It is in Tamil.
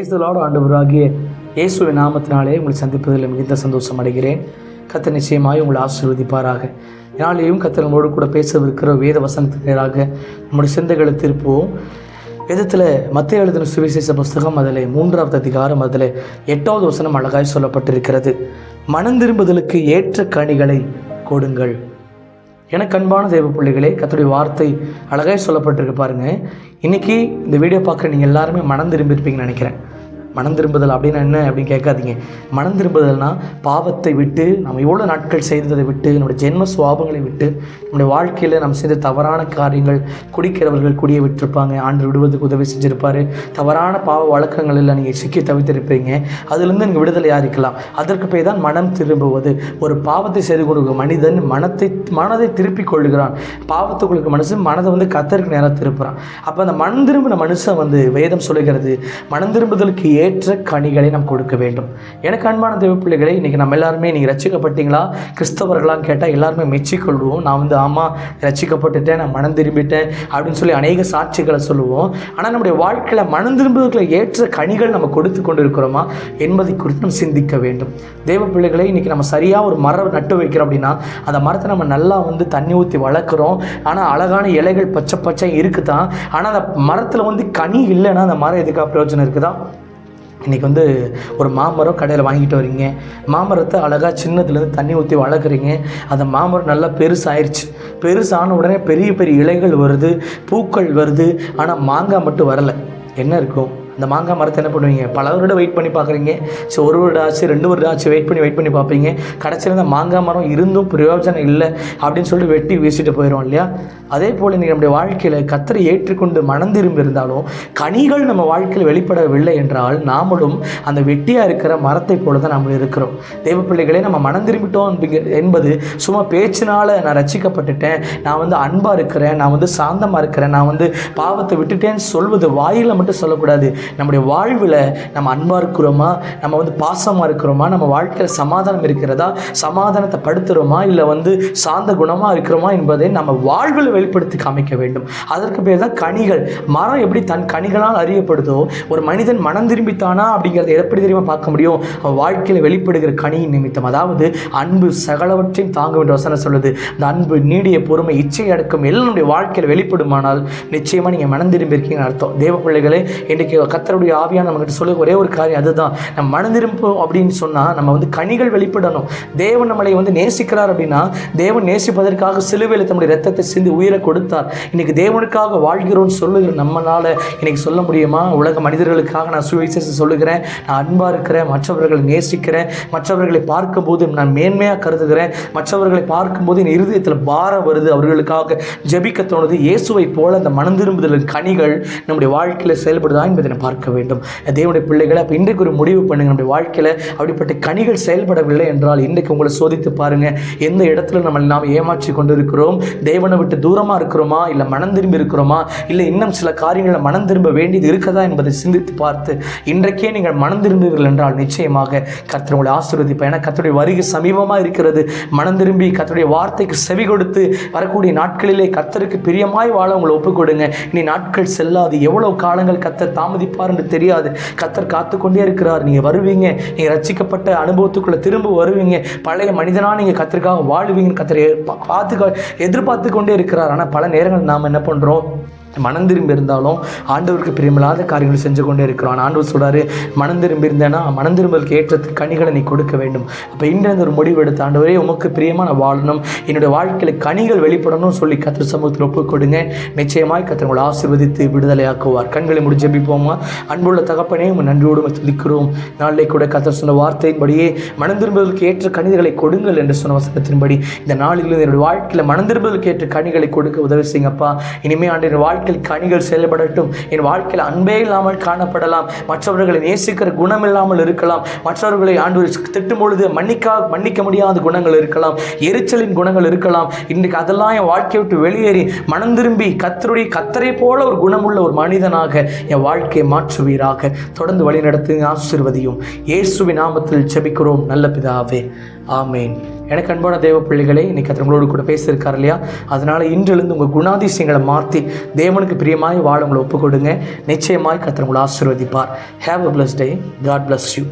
பிரைஸ்தலோடு ஆண்டவராகிய இயேசுவின் நாமத்தினாலே உங்களை சந்திப்பதில் மிகுந்த சந்தோஷம் அடைகிறேன். கர்த்தர் நிச்சயமாய் உங்களை ஆசீர்வதிப்பாராக. நாளையும் கர்த்தர் நம்மோடு கூட பேசவிருக்கிற வேத வசனத்தினராக நம்முடைய சிந்தைகளை திருப்புவோம். வேதத்தில் மத்தேயு எழுதின சுவிசேஷ புஸ்தகம் அதில் 3வது அதிகாரம் அதில் 8வது வசனம் அழகாய் சொல்லப்பட்டிருக்கிறது. மனம் திரும்புதலுக்கு ஏற்ற கனிகளை கொடுங்கள். எனக்கு அன்பான தேவ பிள்ளைகளே, கர்த்தருடைய வார்த்தை அழகாய் சொல்லப்பட்டிருக்கு பாருங்க. இன்னைக்கு இந்த வீடியோ பார்க்குற நீங்கள் எல்லாருமே மனம் திரும்பியிருப்பீங்கன்னு நினைக்கிறேன். மனம் திரும்புதல் அப்படின்னா என்ன அப்படின்னு கேட்காதீங்க. மனம் திரும்புதல்னா பாவத்தை விட்டு, நம்ம எவ்வளோ நாட்கள் செய்ததை விட்டு, நம்முடைய ஜென்ம சுவாபங்களை விட்டு, நம்முடைய வாழ்க்கையில் நம்ம செய்த தவறான காரியங்கள், குடிக்கிறவர்கள் குடியை விட்டுருப்பாங்க, ஆண்டு விடுவதுக்கு உதவி செஞ்சுருப்பார், தவறான பாவ வழக்கங்களில் நீங்கள் சிக்கி தவித்திருப்பீங்க. அதுலேருந்து நீங்கள் விடுதலையாக இருக்கலாம். அதற்கு பேர் தான் மனம் திரும்புவது. ஒரு பாவத்தை செய்து கொடுக்கும் மனிதன் மனதை திருப்பிக் கொள்ளுகிறான். பாவத்துக்குள்ளுக்கு மனதை கர்த்தருக்கு நேராக திருப்புறான். அப்போ அந்த மனம் திரும்பின மனுஷன் வேதம் சொல்லுகிறது, மனம் திரும்புதலுக்கு ஏற்ற கனிகளை நாம் கொடுக்க வேண்டும். எனக்கு அன்பான தேவ பிள்ளைகளை, இன்றைக்கி நம்ம எல்லாருமே நீங்கள் ரட்சிக்கப்பட்டீங்களா, கிறிஸ்தவர்களான்னு கேட்டால் எல்லாருமே மெச்சிக்கொள்வோம். நான் ஆமாம் ரட்சிக்கப்பட்டுட்டேன், நான் மனம் திரும்பிட்டேன் அப்படின்னு சொல்லி அநேக சாட்சிகளை சொல்லுவோம். ஆனால் நம்முடைய வாழ்க்கையில் மனம் திரும்புவதற்கு ஏற்ற கனிகள் நம்ம கொடுத்து கொண்டு இருக்கிறோமா என்பதை குறித்து நம்ம சிந்திக்க வேண்டும். தேவ பிள்ளைகளை, இன்றைக்கி நம்ம சரியாக ஒரு மரம் நட்டு வைக்கிறோம் அப்படின்னா அந்த மரத்தை நம்ம நல்லா தண்ணி ஊற்றி வளர்க்குறோம். ஆனால் அழகான இலைகள் பச்சை இருக்குதான். ஆனால் அந்த மரத்தில் கனி இல்லைன்னா அந்த மரம் எதுக்காக பிரயோஜனம் இருக்குதா? இன்றைக்கி ஒரு மாமரம் கடையில் வாங்கிட்டு வரீங்க. மாமரத்தை அழகாக சின்னதுலேருந்து தண்ணி ஊற்றி வளர்க்குறீங்க. அந்த மாமரம் நல்லா பெருசாகிடுச்சு. பெருசான உடனே பெரிய பெரிய இலைகள் வருது, பூக்கள் வருது. ஆனால் மாங்காய் மட்டும் வரலை. என்ன இருக்கும்? அந்த மாங்காய் மரத்தை என்ன பண்ணுவீங்க? பல வருடம் வெயிட் பண்ணி பார்க்குறீங்க. ஸோ 1 வருடம் ஆச்சு, 2 வருடம் ஆச்சு, வெயிட் பண்ணி பார்ப்பீங்க. கடைசியில் அந்த மாங்காய் மரம் இருந்தும் பிரயோஜனம் இல்லை அப்படின்னு சொல்லி வெட்டி வீசிட்டு போயிடும் இல்லையா? அதே போல் இன்றைக்கி நம்முடைய வாழ்க்கையில் கர்த்தரை ஏற்றுக்கொண்டு மனம் திரும்பி இருந்தாலும் கனிகள் நம்ம வாழ்க்கையில் வெளிப்படவில்லை என்றால் நாமளும் அந்த வெட்டியாக இருக்கிற மரத்தை போல தான் நம்ம இருக்கிறோம். தேவ பிள்ளைகளே, நம்ம மனம் திரும்பிட்டோம் என்பது சும்மா பேச்சினால் நான் ரட்சிக்கப்பட்டுட்டேன், நான் அன்பாக இருக்கிறேன், நான் சாந்தமாக இருக்கிறேன், நான் பாவத்தை விட்டுட்டேன்னு சொல்வது வாயில் மட்டும் சொல்லக்கூடாது. நம்முடைய வாழ்வில் நம்ம அன்பாக இருக்கிறோமா, நம்ம பாசமாக இருக்கிறோமா, நம்ம வாழ்க்கையில் சமாதானம் இருக்கிறதா, சமாதானத்தை படுத்துகிறோமா, இல்லை சாந்த குணமாக இருக்கிறோமா என்பதை நம்ம வாழ்வில் வெளிப்படுத்தி காமிக்க வேண்டும். அதற்கு பேர் தான் கனிகள். மரம் எப்படி தன் கனிகளால் அறியப்படுதோ, ஒரு மனிதன் மனம் திரும்பித்தானா அப்படிங்கிறத எப்படி தெரியுமா பார்க்க முடியும்? அவன் வாழ்க்கையில் வெளிப்படுகிற கனியின் நிமித்தம். அதாவது அன்பு சகலவற்றையும் தாங்க வேண்டிய வசனம் சொல்லுது. அந்த அன்பு, நீடிய பொறுமை, இச்சை அடக்கம் எல்லாம் நம்முடைய வாழ்க்கையில் வெளிப்படுமானால் நிச்சயமாக நீங்கள் மனம் திரும்பி இருக்கீங்கன்னு அர்த்தம். தேவ பிள்ளைகளே, இன்றைக்கு கர்த்தருடைய ஆவியான நம்மகிட்ட சொல்ல ஒரே ஒரு காரியம் அதுதான். நம்ம மனம் திரும்பும் அப்படின்னு சொன்னால் நம்ம கனிகள் வெளிப்படணும். தேவன் நம்மளை நேசிக்கிறார் அப்படின்னா, தேவன் நேசிப்பதற்காக சிலுவையில் தம்முடைய ரத்தத்தை சிந்தி உயிரை கொடுத்தார். இன்னைக்கு தேவனுக்காக வாழ்கிறோன்னு சொல்லுகிற நம்மளால இன்னைக்கு சொல்ல முடியுமா? உலக மனிதர்களுக்காக நான் சுவிசேஷம் சொல்லுகிறேன், நான் அன்பாக இருக்கிறேன், மற்றவர்களை நேசிக்கிறேன், மற்றவர்களை பார்க்கும்போது நான் மேன்மையாக கருதுகிறேன், மற்றவர்களை பார்க்கும்போது என் இருதயத்தில் பாரம் வருது, அவர்களுக்காக ஜெபிக்க தோணுது. இயேசுவை போல அந்த மனம் திரும்புதலின் கனிகள் நம்முடைய வாழ்க்கையில் செயல்படுதா என்பதை நான் பார்க்க வேண்டும். தேவனுடைய பிள்ளைகளை, அப்போ இன்றைக்கு ஒரு முடிவு பண்ணுங்க. நம்முடைய வாழ்க்கையில் அப்படிப்பட்ட கனிகள் செயல்படவில்லை என்றால் இன்றைக்கு உங்களை சோதித்து பாருங்க. எந்த இடத்துல நாம் ஏமாற்றி கொண்டு இருக்கிறோம்? தேவனை விட்டு தூரமாக இருக்கிறோமா, இல்லை மனம் திரும்பி இருக்கிறோமா, இல்லை இன்னும் சில காரியங்களை மனம் திரும்ப வேண்டியது இருக்கதா என்பதை சிந்தித்து பார்த்து இன்றைக்கே நீங்கள் மனம் திரும்புவீர்கள் என்றால் நிச்சயமாக கர்த்தர் உங்களை ஆசீர்வதிப்பார். ஏன்னா கர்த்தருடைய வருகை சமீபமாக இருக்கிறது. மனம் திரும்பி கர்த்தருடைய வார்த்தைக்கு செவி கொடுத்து வரக்கூடிய நாட்களிலே கர்த்தருக்கு பிரியமாய் வாழ உங்களை ஒப்புக் கொடுங்க. இனி நாட்கள் செல்லாது. எவ்வளவு காலங்கள் கர்த்தர் தாமதிப்பார் என்று தெரியாது. கர்த்தர் காத்து கொண்டே இருக்கிறார். நீங்கள் வருவீங்க, நீங்கள் ரட்சிக்கப்பட்ட அனுபவத்துக்குள்ளே திரும்ப வருவீங்க, பழைய மனிதனாக நீங்கள் கர்த்தருக்காக வாழ்வீங்கன்னு கர்த்தரை எதிர்பார்த்து கொண்டே இருக்கிறார். ஆனால் பல நேரங்கள் நாம் என்ன பண்ணுறோம்? மனம் திரும்பி இருந்தாலும் ஆண்டவருக்கு பிரியமில்லாத காரியங்களை செஞ்சு கொண்டே இருக்கிறோம். ஆண்டவர் சொல்கிறாரு, மனம் திரும்பி இருந்தேன்னா மனம் திரும்பலுக்கு ஏற்ற கனிகளை நீ கொடுக்க வேண்டும். அப்போ இன்றைய ஒரு முடிவு எடுத்து, ஆண்டவரே உமக்கு பிரியமாக நான் வாழணும், என்னுடைய வாழ்க்கையில் கனிகள் வெளிப்படணும்னு சொல்லி கர்த்தர் சமூகத்தில் ஒப்புக் கொடுங்க. நிச்சயமாய் கர்த்தர் உங்களை ஆசீர்வதித்து விடுதலையாக்குவார். கண்களை முடி ஜெபிப்போமா? அன்புள்ள தகப்பனே, உங்கள் நன்றியோடு துதிக்கிறோம். நாளை கூட கர்த்தர் சொன்ன வார்த்தையின்படியே மனம் திரும்புவதற்கு ஏற்ற கனிகளை கொடுங்கள் என்று சொன்ன வசனத்தின்படி இந்த நாளிலிருந்து என்னுடைய வாழ்க்கையில் மனம் திரும்புவதற்கு ஏற்ற கனிகளை கொடுக்க உதவி செய்யுங்கப்பா. இனிமே ஆண்டு வாழ்க்கை கனிகள் செயல்படட்டும். என் வாழ்க்கையில் அன்பே இல்லாமல் காணப்படலாம், மற்றவர்களை நேசிக்கிற குணம் இல்லாமல் இருக்கலாம், மற்றவர்களை ஆண்டவர் திட்டும் பொழுது மன்னிக்க முடியாத குணங்கள் இருக்கலாம், எரிச்சலின் குணங்கள் இருக்கலாம். இன்றைக்கு அதெல்லாம் என் வாழ்க்கையை விட்டு வெளியேறி மனம் திரும்பி கர்த்தரை போல ஒரு குணமுள்ள ஒரு மனிதனாக என் வாழ்க்கையை மாற்றுவீராக. தொடர்ந்து வழி நடத்து, ஆசீர்வதியும். இயேசுவின் நாமத்தில் ஜெபிக்கிறோம் நல்ல பிதாவே. ஆமேன். எனக்கு அன்பான தேவ பிள்ளைகளே, இன்னைக்கு கர்த்தர் உங்களோடு கூட பேசியிருக்கார் இல்லையா? அதனால் இன்றிலிருந்து உங்கள் குணாதிசயங்களை மாற்றி தேவனுக்கு பிரியமாய் வாழ உங்களை ஒப்புக் கொடுங்க. நிச்சயமாய் கர்த்தர் உங்களை ஆசீர்வதிப்பார். Have a blessed day. God bless you.